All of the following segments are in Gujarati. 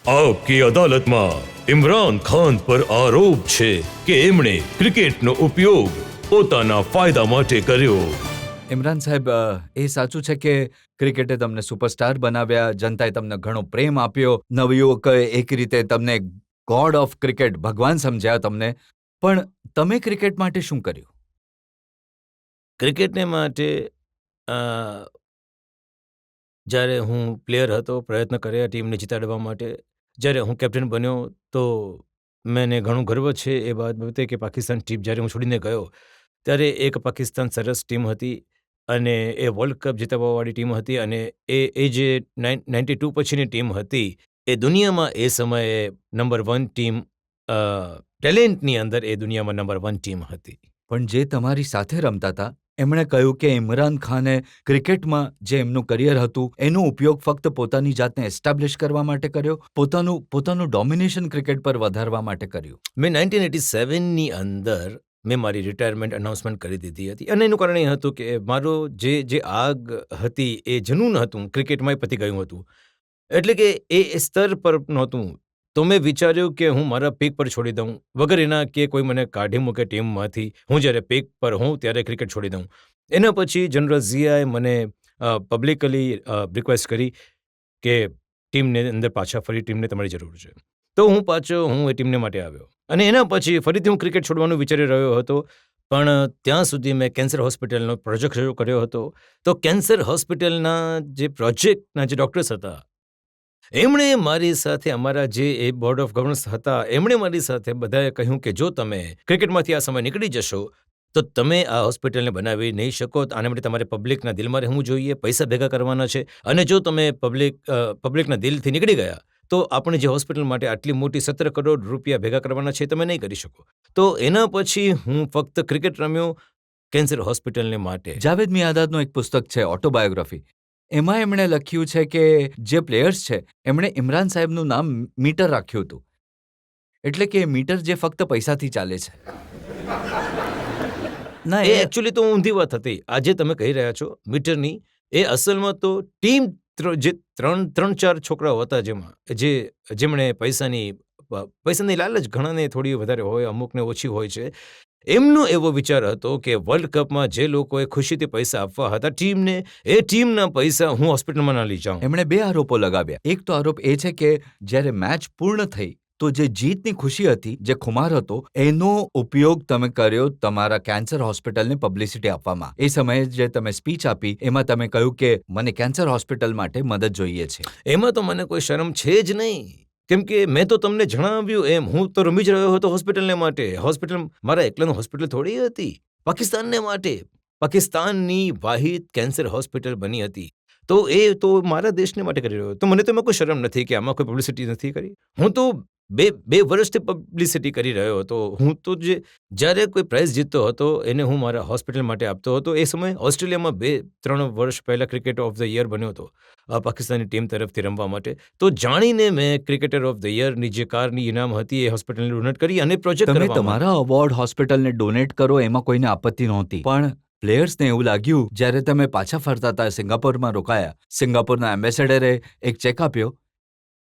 આપકી અદાલતમાં ઇમરાન ખાન પર આરોપ છે કે એમણે ક્રિકેટનો ઉપયોગ પોતાના ફાયદા માટે કર્યો. ઇમરાન સાહેબ, એ સાચું છે કે ક્રિકેટે તમને સુપરસ્ટાર બનાવ્યા, જનતાએ તમને ઘણો પ્રેમ આપ્યો, નવયુવકોએ એક રીતે તમને ગોડ ઓફ ક્રિકેટ, ભગવાન સમજ્યા તમને. પણ તમે ક્રિકેટ માટે શું કર્યું? ક્રિકેટને માટે જ્યારે હું પ્લેયર હતો, પ્રયત્ન કર્યા ટીમને જીતાડવા માટે. જ્યારે હું કેપ્ટન બન્યો તો મને ઘણું ગર્વ છે એ બાબતે કે પાકિસ્તાન ટીમ જ્યારે હું છોડીને ગયો ત્યારે એક પાકિસ્તાન સરસ ટીમ હતી અને એ વર્લ્ડ કપ જીતવાવાળી ટીમ હતી અને એ જે 92 પછીની ટીમ હતી એ દુનિયામાં એ સમયે નંબર 1 ટીમ, ટેલેન્ટની અંદર એ દુનિયામાં નંબર 1 ટીમ હતી. પણ જે તમારી સાથે રમતા હતા એમણે કહ્યું કે ઇમરાન ખાને ક્રિકેટમાં જે એમનું કરિયર હતું એનો ઉપયોગ ફક્ત પોતાની જાતને એસ્ટાબ્લિશ કરવા માટે કર્યો, પોતાનું ડોમિનેશન ક્રિકેટ પર વધારવા માટે કર્યું. મેં 1987ની અંદર મેં મારી રિટાયરમેન્ટ અનાઉન્સમેન્ટ કરી દીધી હતી અને એનું કારણ એ હતું કે મારો જે આગ હતી, એ જનૂન હતું, ક્રિકેટમાં પતી ગયું હતું. એટલે કે એ સ્તર પર નહોતું. તો મેં વિચાર્યું કે હું મારા પીક પર છોડી દઉં, વગર એના કે કોઈ મને કાઢી મૂકે ટીમમાંથી. હું જ્યારે પીક પર હોઉં ત્યારે ક્રિકેટ છોડી દઉં. એના પછી જનરલ ઝિયાએ મને પબ્લિકલી રિક્વેસ્ટ કરી કે ટીમને અંદર પાછા ફરી ટીમને તમારી જરૂર છે. તો હું એ ટીમને માટે આવ્યો અને એના પછી ફરીથી હું ક્રિકેટ છોડવાનું વિચારી રહ્યો હતો. પણ ત્યાં સુધી મેં કેન્સર હોસ્પિટલનો પ્રોજેક્ટ શરૂ કર્યો હતો. તો કેન્સર હોસ્પિટલના જે પ્રોજેક્ટના જે ડૉક્ટર્સ હતા એમણે મારી સાથે, અમારા જે એ બોર્ડ ઓફ ગવર્નર્સ હતા, એમણે મારી સાથે બધાએ કહ્યું કે જો તમે ક્રિકેટમાંથી આ સમય નીકળી જશો તો તમે આ હોસ્પિટલને બનાવી નહીં શકો. આના માટે તમારે પબ્લિકના દિલમાં રહેવું જોઈએ, પૈસા ભેગા કરવાના છે અને જો તમે પબ્લિકના દિલથી નીકળી ગયા તો આપણે જે હોસ્પિટલ માટે આટલી મોટી 17 કરોડ રૂપિયા ભેગા કરવાના છે તમે નહીં કરી શકો. તો એના પછી હું ફક્ત ક્રિકેટ રમ્યો કેન્સર હોસ્પિટલને માટે. જાવેદ મિયાંદાદનું એક પુસ્તક છે, ઓટોબાયોગ્રાફી. એમાં એમણે લખ્યું છે કે જે પ્લેયર્સ છે એમણે ઇમરાન સાહેબનું નામ મીટર રાખ્યું હતું. એટલે કે મીટર જે ફક્ત પૈસાથી ચાલે છે. ના, એ એકચ્યુઅલી તો ઊંધી વાત હતી. આજે તમે કહી રહ્યા છો મીટરની, એ અસલમાં તો ટીમ જે 3-4 છોકરાઓ હતા જેમણે પૈસાની લાલચ ઘણાને થોડી વધારે હોય, અમુકને ઓછી હોય છે. એમનો એવો વિચાર હતો કે વર્લ્ડ કપમાં જે લોકોએ ખુશીથી પૈસા આપવા હતા ટીમને, એ ટીમના પૈસા હું હોસ્પિટલમાં ના લઈ જાઉં. એમણે 2 આરોપો લગાવ્યા. એક તો આરોપ એ છે કે જ્યારે મેચ પૂર્ણ થઈ તો જે જીતની ખુશી હતી, જે ખુમાર હતો, એનો ઉપયોગ તમે કર્યો તમારા કેન્સર હોસ્પિટલને પબ્લિસિટી આપવામાં. એ સમયે જે તમે સ્પીચ આપી એમાં તમે કહ્યું કે મને કેન્સર હોસ્પિટલ માટે મદદ જોઈએ છે. એમાં તો મને કોઈ શરમ છે જ નહીં, કેમ કે મેં તો તમને જણાવ્યું એમ હું તો રમી જ રહ્યો હતો હોસ્પિટલને માટે. હોસ્પિટલ મારા એકલાનું હોસ્પિટલ થોડી હતી, પાકિસ્તાનને માટે. પાકિસ્તાનની વાહિદ કેન્સર હોસ્પિટલ બની હતી. તો એ તો મારા દેશને માટે કરી રહ્યો. તો મને તો એમાં કોઈ શરમ નથી કે આમાં કોઈ પબ્લિસિટી નથી કરી. હું તો બે વર્ષથી પબ્લિસિટી કરી રહ્યો હતો. હું તો જ્યારે કોઈ પ્રાઇઝ જીતતો હતો એને હું મારા હોસ્પિટલ માટે આપતો હતો. એ સમયે ઓસ્ટ્રેલિયામાં 2-3 વર્ષ પહેલાં ક્રિકેટર ઓફ ધ યર બન્યો હતો પાકિસ્તાની ટીમ તરફથી રમવા માટે. તો જાણીને મેં ક્રિકેટર ઓફ ધ યરની જે કારની ઇનામ હતી એ હોસ્પિટલને ડોનેટ કરી અને પ્રોજેક્ટ તમે તમારા અવોર્ડ હોસ્પિટલને ડોનેટ કરો એમાં કોઈને આપત્તિ નહોતી. પણ પ્લેયર્સને એવું લાગ્યું જ્યારે તમે પાછા ફરતા હતા, સિંગાપોરમાં રોકાયા, સિંગાપોરના એમ્બેસેડરે એક ચેક આપ્યો.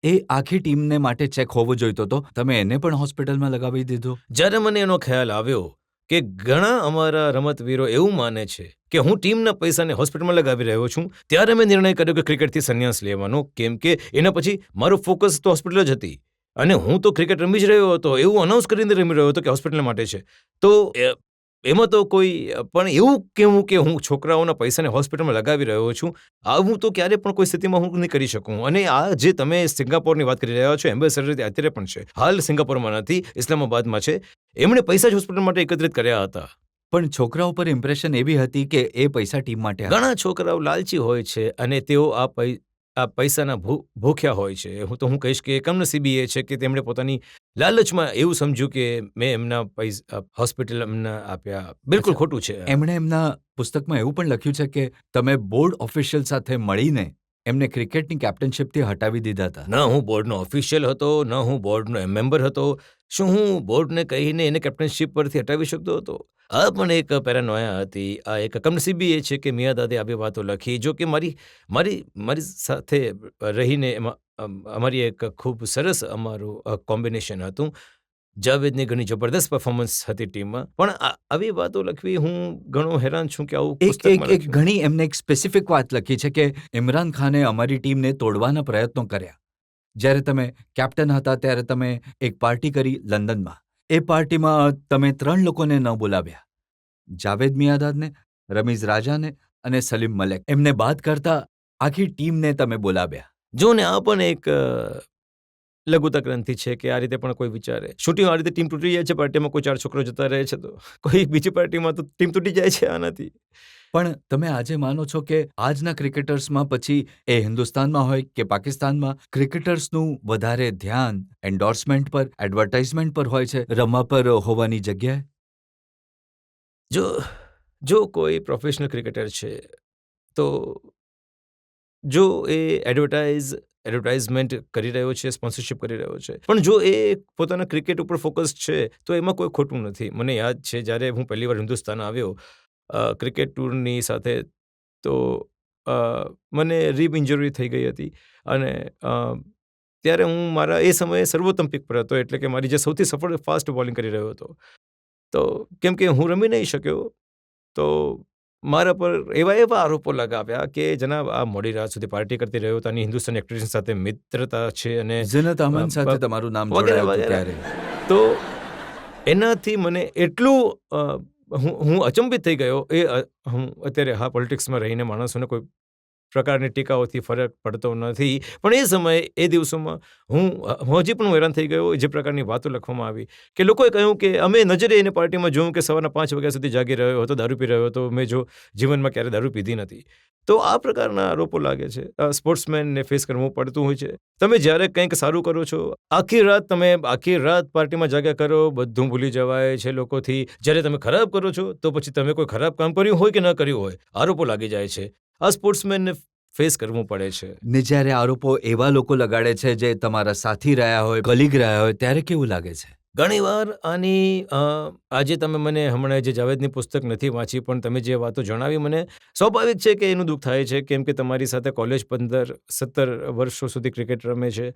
એ આખી ટીમને માટે ચેક હોવો જોઈતો હતો, તમે એને પણ હોસ્પિટલમાં લગાવી દીધો. જ્યારે મને એનો ખ્યાલ આવ્યો કે ઘણા અમારા રમતવીરો એવું માને છે કે હું ટીમના પૈસાને હોસ્પિટલમાં લગાવી રહ્યો છું, ત્યારે મેં નિર્ણય કર્યો કે ક્રિકેટથી સંન્યાસ લેવાનો. કેમ કે એના પછી મારો ફોકસ તો હોસ્પિટલ જ હતી અને હું તો ક્રિકેટ રમી જ રહ્યો હતો, એવું અનાઉન્સ કરીને રમી રહ્યો હતો કે હોસ્પિટલ માટે છે. તો એમાં તો કોઈ પણ એવું કહેવું કે હું છોકરાઓના પૈસાને હોસ્પિટલમાં લગાવી રહ્યો છું, આવું તો ક્યારે પણ કોઈ સ્થિતિમાં હું નહીં કરી શકું. અને આ જે તમે સિંગાપોરની વાત કરી રહ્યા છો, એમ્બેસેડર અત્યારે પણ છે, હાલ સિંગાપોરમાં નથી, ઇસ્લામાબાદમાં છે. એમણે પૈસા જ હોસ્પિટલ માટે એકત્રિત કર્યા હતા. પણ છોકરાઓ પર ઇમ્પ્રેશન એવી હતી કે એ પૈસા ટીમ માટે. ઘણા છોકરાઓ લાલચી હોય છે અને તેઓ આ પૈસાના ભૂખ્યા હોય છે. હું કહીશ કે કમનસીબી એ છે કે તેમણે પોતાની લાલચમાં એવું સમજ્યું કે મેં એમના પૈસા હોસ્પિટલ એમને આપ્યા. બિલકુલ ખોટું છે. એમણે એમના પુસ્તકમાં એવું પણ લખ્યું છે કે તમે બોર્ડ ઓફિશિયલ સાથે મળીને એમને ક્રિકેટની કેપ્ટનશિપથી હટાવી દીધા હતા. ન હું બોર્ડનો ઓફિશિયલ હતો, ન હું બોર્ડનો મેમ્બર હતો. શું હું બોર્ડને કહીને એને કેપ્ટનશિપ પરથી હટાવી શકતો હતો? આ પણ એક પેરાનોયા હતી. આ એક કમનસીબી એ છે કે મિયાંદાદે આવી વાતો લખી. જો કે મારી સાથે રહીને એમાં અમારી એક ખૂબ સરસ અમારું કોમ્બિનેશન હતું. જાવેદની ઘણી જબરદસ્ત પરફોર્મન્સ હતી ટીમમાં, પણ આવી વાતો લખવી હું ઘણો હેરાન છું કે આવું એક પુસ્તકમાં એક લખ્યું. ઘણી એમને એક સ્પેસિફિક વાત લખી છે કે ઇમરાન ખાને અમારી ટીમને તોડવાના પ્રયત્નો કર્યા. જ્યારે તમે કેપ્ટન હતા ત્યારે તમે એક પાર્ટી કરી લંડનમાં. એ પાર્ટીમાં તમે 3 લોકોને ન બોલાવ્યા, જાવેદ મિયાંદાદને, રમીઝ રાજાને અને સલીમ મલેક. એમને બાદ કરતા આખી ટીમને તમે બોલાવ્યા. જો ને આ પણ એક લઘુતા ગ્રંથિ છે કે આ રીતે પણ કોઈ વિચારે. શૂટિંગ આ રીતે ટીમ તૂટી જાય છે, પાર્ટીમાં કોઈ 4 છોકરો જતા રહે છે, તો કોઈ બીજી પાર્ટીમાં તો ટીમ તૂટી જાય છે આનાથી. પણ તમે આજે માનો છો કે આજના ક્રિકેટર્સમાં, પછી એ હિન્દુસ્તાનમાં હોય કે પાકિસ્તાનમાં, ક્રિકેટર્સનું વધારે ધ્યાન એન્ડોર્સમેન્ટ પર, એડવર્ટાઇઝમેન્ટ પર હોય છે, રમવા પર હોવાની જગ્યાએ? જો કોઈ પ્રોફેશનલ ક્રિકેટર છે તો જો એ એડવર્ટાઇઝમેન્ટ કરી રહ્યો છે, સ્પોન્સરશિપ કરી રહ્યો છે, પણ જો એ પોતાના ક્રિકેટ ઉપર ફોકસ છે તો એમાં કોઈ ખોટું નથી. મને યાદ છે જ્યારે હું પહેલી વાર હિન્દુસ્તાન આવ્યો ક્રિકેટ ટૂરની સાથે, તો મને રિબ ઇન્જરી થઈ ગઈ હતી અને ત્યારે હું મારા એ સમયે સર્વોત્તમ પિક પર હતો, એટલે કે મારી જે સૌથી સફળ ફાસ્ટ બોલિંગ કરી રહ્યો હતો. તો કેમ કે હું રમી નહીં શક્યો, તો મારા પર એવા આરોપો લગાવ્યા કે જનાબ આ મોડી રાત સુધી પાર્ટી કરતી રહ્યો હતો, આની હિન્દુસ્તાન એક્ટ્રેસ સાથે મિત્રતા છે અને ઝીનત અમન સાથે તમારું નામ વગેરે જોડાયું હતું વગેરે. ત્યારે. તો એનાથી મને એટલું હું અચંબિત થઈ ગયો. હું અત્યારે પોલિટિક્સમાં રહીને માણસોને કોઈ પ્રકારની ટીકાઓથી ફરક પડતો નથી, પણ એ સમયે એ દિવસોમાં હું હજી પણ હેરાન થઈ ગયો જે પ્રકારની વાતો લખવામાં આવી કે લોકોએ કહ્યું કે અમે નજરે એને પાર્ટીમાં જોયું કે સવારના 5 વાગ્યા સુધી જાગી રહ્યો હતો, દારૂ પી રહ્યો હતો. મેં જો જીવનમાં ક્યારે દારૂ પીધી નથી. તો આ પ્રકારના આરોપો લાગે છે. સ્પોર્ટ્સમેનને ફેસ કરવું પડતું હોય છે. તમે જ્યારે કંઈક સારું કરો છો, આખી રાત પાર્ટીમાં જાગ્યા કરો, બધું ભૂલી જવાય છે લોકોથી. જ્યારે તમે ખરાબ કરો છો તો પછી તમે કોઈ ખરાબ કામ કર્યું હોય કે ન કર્યું હોય, આરોપો લાગી જાય છે. આ સ્પોર્ટ્સમેનને ફેસ કરવું પડે છે. ને જ્યારે આરોપો એવા લોકો લગાડે છે જે તમારા સાથી રહ્યા હોય, કલીગ રહ્યા હોય, ત્યારે કેવું લાગે છે? ઘણીવાર આની આજે તમે મને હમણાં જે જાવેદની પુસ્તક નથી વાંચી, પણ તમે જે વાતો જણાવી, મને સ્વાભાવિક છે કે એનું દુઃખ થાય છે, કેમ કે તમારી સાથે કોલેજ 15-17 વર્ષો સુધી ક્રિકેટ રમે છે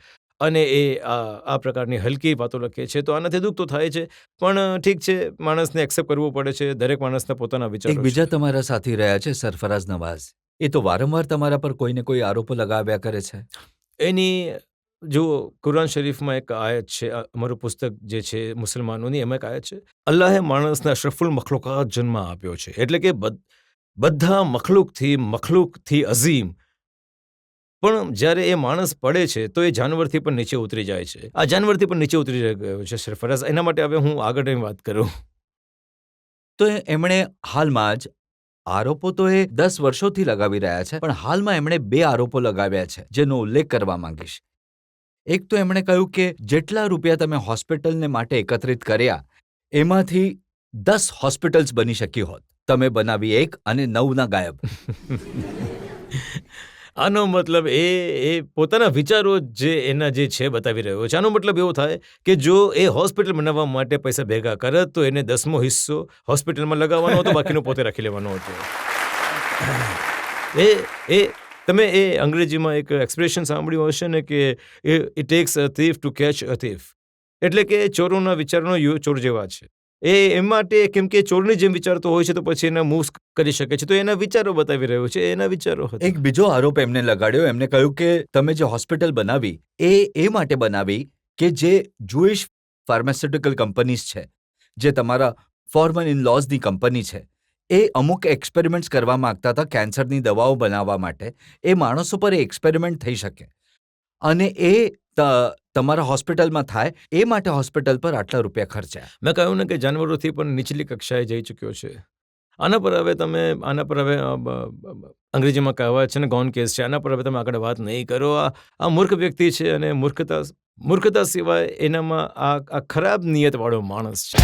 અને એ આ પ્રકારની હલકી વાતો લખે છે, તો આનાથી દુઃખ તો થાય છે. પણ ઠીક છે, માણસને એક્સેપ્ટ કરવું પડે છે. દરેક માણસના પોતાના વિચારો એક છે. બીજા તમારા સાથી રહ્યા છે, સરફરાઝ નવાઝ. એ તો વારંવાર તમારા પર કોઈને કોઈ આરોપો લગાવ્યા કરે છે. એની જો કુરાન શરીફમાં એક આયત છે, અમારું પુસ્તક જે છે મુસલમાનોની, એમાં એક આયત છે, અલ્લાહે માણસને અશરફુલ મખલુકાત જન્મ આપ્યો છે, એટલે કે બધા મખલુકથી અઝીમ. પણ જ્યારે એ માણસ પડે છે તો એ જાનવરથી પણ નીચે ઉતરી જાય છે. આ જાનવરથી પણ નીચે ઉતરી ગયો છે સરફરાઝ. એના માટે હવે હું આગળની વાત કરું. તો એમણે હાલમાં જ આરોપો તો એ 10 વર્ષોથી લગાવી રહ્યા છે, પણ હાલમાં એમણે 2 આરોપો લગાવ્યા છે જેનો ઉલ્લેખ કરવા માંગીશ. એક તો એમણે કહ્યું કે જેટલા રૂપિયા તમે હોસ્પિટલને માટે એકત્રિત કર્યા, એમાંથી 10 હોસ્પિટલ્સ બની શકી હોત. તમે બનાવી 1 અને 9 ગાયબ. આનો મતલબ એ પોતાના વિચારો જે એના જે છે બતાવી રહ્યો છે. આનો મતલબ એવો થાય કે જો એ હોસ્પિટલ બનાવવા માટે પૈસા ભેગા કરત તો એને 10મો હિસ્સો હોસ્પિટલમાં લગાવવાનો હતો, બાકીનો પોતે રાખી લેવાનો હતો. તમે એ અંગ્રેજીમાં એક એક્સપ્રેશન સાંભળ્યું હશે ને કે it tax a thief to catch a thief, એટલે કે ચોરોના વિચારનો ચોર જેવા છે. એ માટે કેમ કે ચોરની જેમ વિચારતો હોય છે તો પછી એના મૂવ્સ કરી શકે છે, તો એના વિચારો બતાવી રહ્યો છે, એના વિચારો હતા. એક બીજો આરોપ એમને લગાડ્યો. એમને કહ્યું કે તમે જે હોસ્પિટલ બનાવી એ માટે બનાવી કે જે જુઇશ ફાર્માસ્યુટિકલ કંપનીઝ છે, જે તમારા ફોરમન ઇન લોઝની કંપની છે, એ અમુક એક્સપેરિમેન્ટ્સ કરવા માંગતા હતા કેન્સરની દવાઓ બનાવવા માટે. એ માણસો પર એ એક્સપેરિમેન્ટ થઈ શકે અને એ તમારા હોસ્પિટલમાં થાય, એ માટે હોસ્પિટલ પર આટલા રૂપિયા ખર્ચ્યા. મેં કહ્યું ને કે જાનવરોથી પણ નીચલી કક્ષાએ જઈ ચૂક્યો છે. આના પર હવે અંગ્રેજીમાં કહેવાય છે ને ગોન કેસ છે. આના પર હવે તમે આગળ વાત નહીં કરો. આ મૂર્ખ વ્યક્તિ છે અને મૂર્ખતા સિવાય એનામાં આ ખરાબ નિયતવાળો માણસ છે.